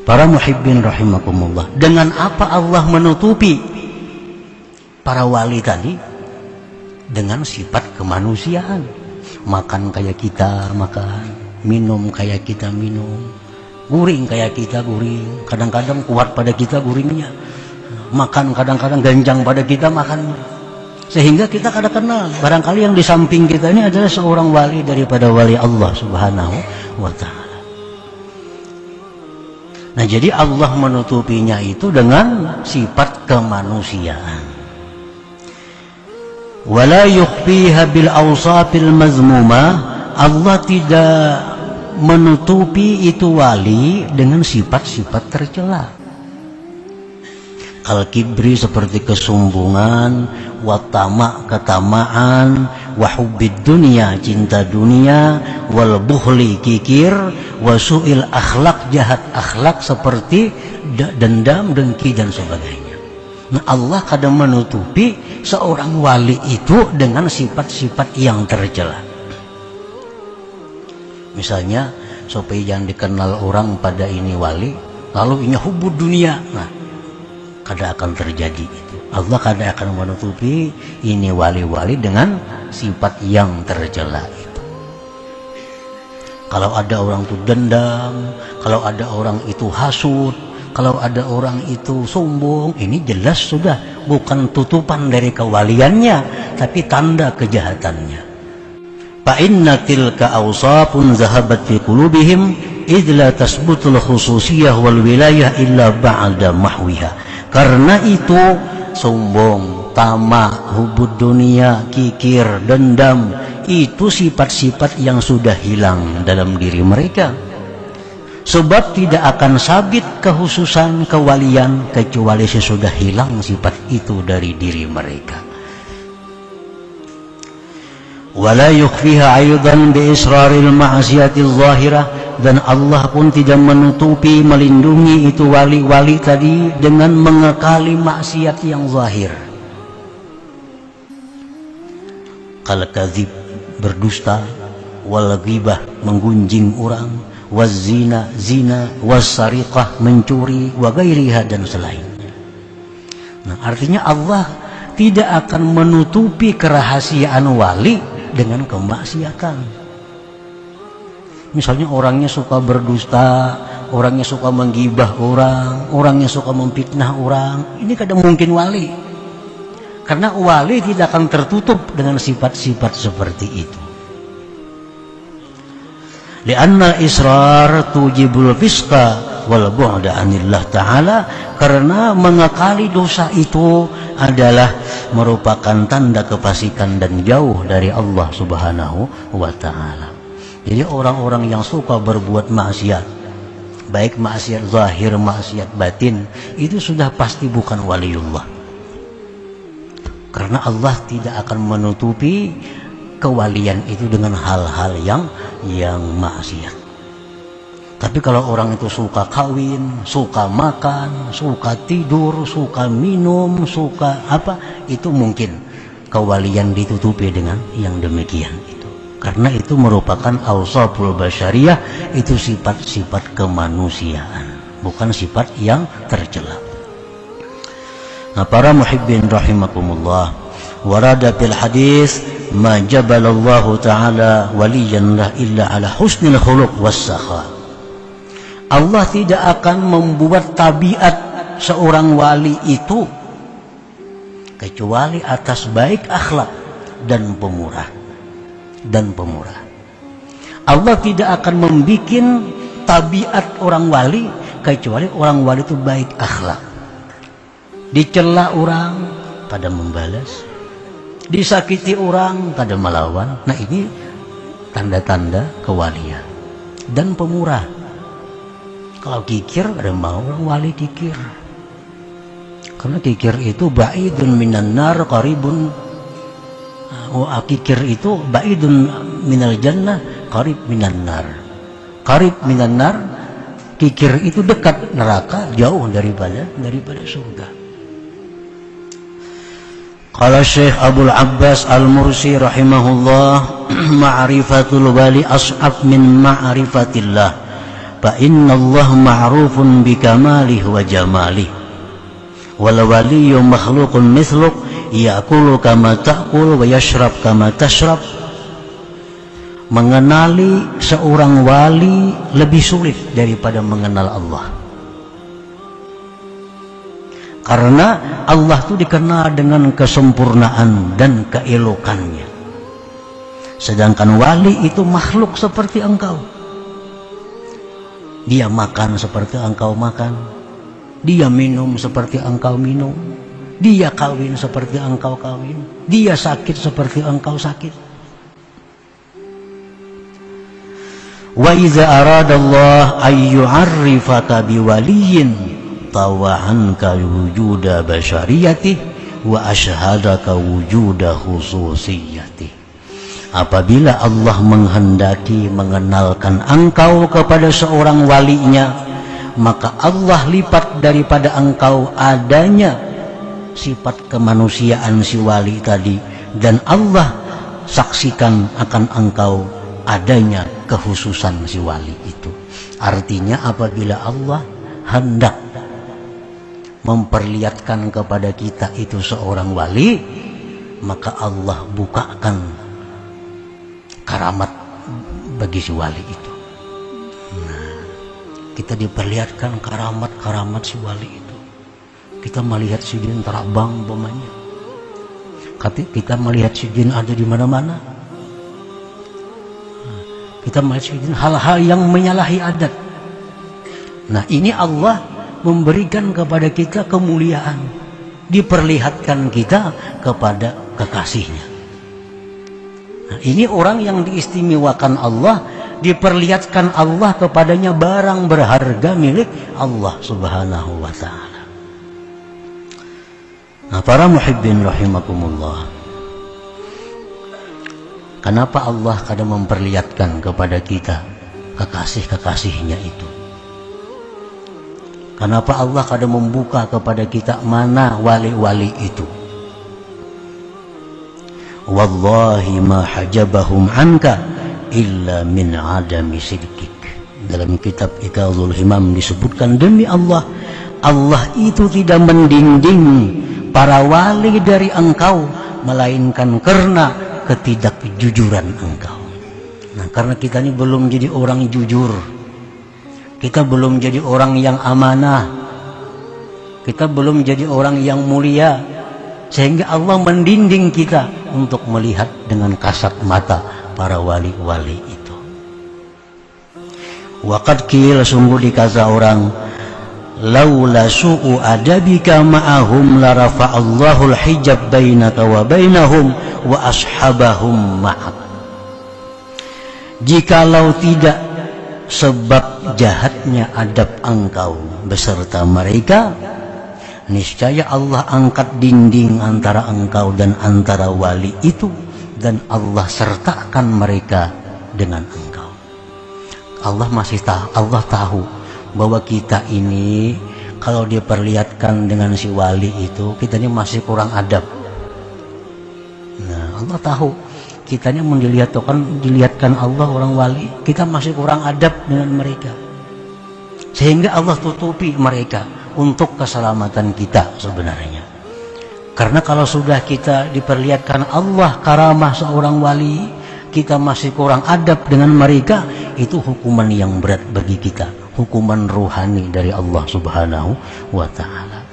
Para muhibbin rahimakumullah, dengan apa Allah menutupi para wali tadi? Dengan sifat kemanusiaan. Makan kayak kita makan, minum kayak kita minum, guring kayak kita guring. Kadang-kadang kuat pada kita guringnya, makan kadang-kadang ganjang pada kita makannya. Sehingga kita kadang-kadang barangkali yang di samping kita ini adalah seorang wali daripada wali Allah subhanahu wa ta'ala. Nah, jadi Allah menutupinya itu dengan sifat kemanusiaan. Wala yukhfiha bil awsafil mazmumah, Allah tidak menutupi itu wali dengan sifat-sifat tercela. Al-kibri seperti kesombongan, watama ketamaan, wahubbid dunia cinta dunia, wal bukhli kikir, wasu'il akhlak jahat akhlak seperti dendam, dengki dan sebagainya. Nah, Allah kadang menutupi seorang wali itu dengan sifat-sifat yang tercela. Misalnya supaya jangan dikenal orang pada ini wali, lalu ini hubbud dunia. Nah, kadang akan terjadi itu. Allah kadang akan menutupi ini wali-wali dengan sifat yang tercela itu. Kalau ada orang itu dendam, kalau ada orang itu hasud, kalau ada orang itu sombong, ini jelas sudah bukan tutupan dari kewaliannya, tapi tanda kejahatannya. Fa inna tilka awsafun zahabat fi qulubihim idh la tasbutul khususiyah wal wilayah illa ba'da mahwiha. Karena itu sombong, tamak, hubud dunia, kikir, dendam, itu sifat-sifat yang sudah hilang dalam diri mereka. Sebab tidak akan sabit kehususan kewalian kecuali sesudah hilang sifat itu dari diri mereka. Wala yukhfiha aydan bi israril ma'asiyatil zahirah, dan Allah pun tidak menutupi, melindungi itu wali-wali tadi dengan mengekali maksiat yang zahir. Kal kadzib berdusta, wal ghibah menggunjing orang, waz zina zina, was sariqah mencuri, wa ghairiha dan selainnya. Nah, artinya Allah tidak akan menutupi kerahasiaan wali dengan kemaksiatan. Misalnya orangnya suka berdusta, orangnya suka menggibah orang, orangnya suka memfitnah orang, ini kadang mungkin wali. Karena wali tidak akan tertutup dengan sifat-sifat seperti itu. Li'anna israr tujibul fisqa wal bu'da anillah ta'ala, karena mengakali dosa itu adalah merupakan tanda kefasikan dan jauh dari Allah subhanahu wa ta'ala. Jadi orang-orang yang suka berbuat maksiat, baik maksiat zahir, maksiat batin, itu sudah pasti bukan waliullah. Karena Allah tidak akan menutupi kewalian itu dengan hal-hal yang maksiat. Tapi kalau orang itu suka kawin, suka makan, suka tidur, suka minum, suka apa, itu mungkin kewalian ditutupi dengan yang demikian itu. Karena itu merupakan awsaful basyariyah, itu sifat-sifat kemanusiaan, bukan sifat yang tercela. Nah, para muhibbin rahimakumullah, warada fil hadis ma jabalallahu ta'ala waliyan lah illa ala husnil khuluq was sakha. Allah tidak akan membuat tabiat seorang wali itu kecuali atas baik akhlak dan pemurah. Allah tidak akan membuat tabiat orang wali kecuali orang wali itu baik akhlak. Dicela orang pada membalas, disakiti orang pada melawan. Nah, ini tanda-tanda kewalian dan pemurah. Kalau kikir, ada mau orang wali kikir. Karena kikir itu ba'idun minan nar qaribun. Kikir itu ba'idun minal jannah qarib minan nar. Qarib minan nar, kikir itu dekat neraka, jauh daripada surga. Qala Syekh Abdul Abbas Al-Mursi rahimahullah, ma'rifatul wali as'ab min ma'rifatillah. fa innallaha ma'rufun bikamalihi wa jamalihi wal waliyyu makhluqun mithluk ya'kulu kama ta'kul wa yashrab kama tashrab. Mengenali seorang wali lebih sulit daripada mengenal Allah, karena Allah itu dikenal dengan kesempurnaan dan keelokannya, sedangkan wali itu makhluk seperti engkau. Dia makan seperti engkau makan, dia minum seperti engkau minum, dia kawin seperti engkau kawin, dia sakit seperti engkau sakit. Wa iza aradallah ay yu'arrifaka biwaliyin tawa'anka wujuda basyariyatih wa ashhadaka wujuda khususiyatih. Apabila Allah menghendaki mengenalkan engkau kepada seorang walinya, maka Allah lipat daripada engkau adanya sifat kemanusiaan si wali tadi, dan Allah saksikan akan engkau adanya kekhususan si wali itu. Artinya apabila Allah hendak memperlihatkan kepada kita itu seorang wali, maka Allah bukakan karamat bagi si wali itu. Nah, kita diperlihatkan karamat si wali itu. Kita melihat si jin terbang umpamanya, kita melihat si jin ada di mana-mana. Kita melihat hal-hal yang menyalahi adat. Nah, ini Allah memberikan kepada kita kemuliaan, diperlihatkan kita kepada kekasihnya. Nah, ini orang yang diistimewakan Allah, diperlihatkan Allah kepadanya barang berharga milik Allah subhanahu wa ta'ala. Nah, para muhibbin rahimakumullah, kenapa Allah kadang memperlihatkan kepada kita kekasih-kekasihnya itu? Kenapa Allah kadang membuka kepada kita mana wali-wali itu? Wallahi ma hajabahum anka illa min adami sidqik. Dalam kitab Iqazul Himam disebutkan, demi Allah, Allah itu tidak mendinding para wali dari engkau, melainkan karena ketidakjujuran engkau. Nah, karena kita ini belum jadi orang jujur, kita belum jadi orang yang amanah, kita belum jadi orang yang mulia, sehingga Allah mendinding kita untuk melihat dengan kasat mata para wali-wali itu. Waqad qila, sungguh dikata orang, laula su'u adabika ma'ahum la rafa'allahu al-hijab bainaka wa bainahum wa ashabahum ma'ak. Jikalau tidak sebab jahatnya adab engkau beserta mereka, niscaya Allah angkat dinding antara engkau dan antara wali itu, dan Allah sertakan mereka dengan engkau. Allah tahu bahwa kita ini kalau diperlihatkan dengan si wali itu, kita ini masih kurang adab. Nah, Allah tahu kitanya dilihatkan Allah orang wali, kita masih kurang adab dengan mereka, sehingga Allah tutupi mereka untuk keselamatan kita sebenarnya. Karena kalau sudah kita diperlihatkan Allah karamah seorang wali, kita masih kurang adab dengan mereka, itu hukuman yang berat bagi kita, hukuman ruhani dari Allah subhanahu wa ta'ala.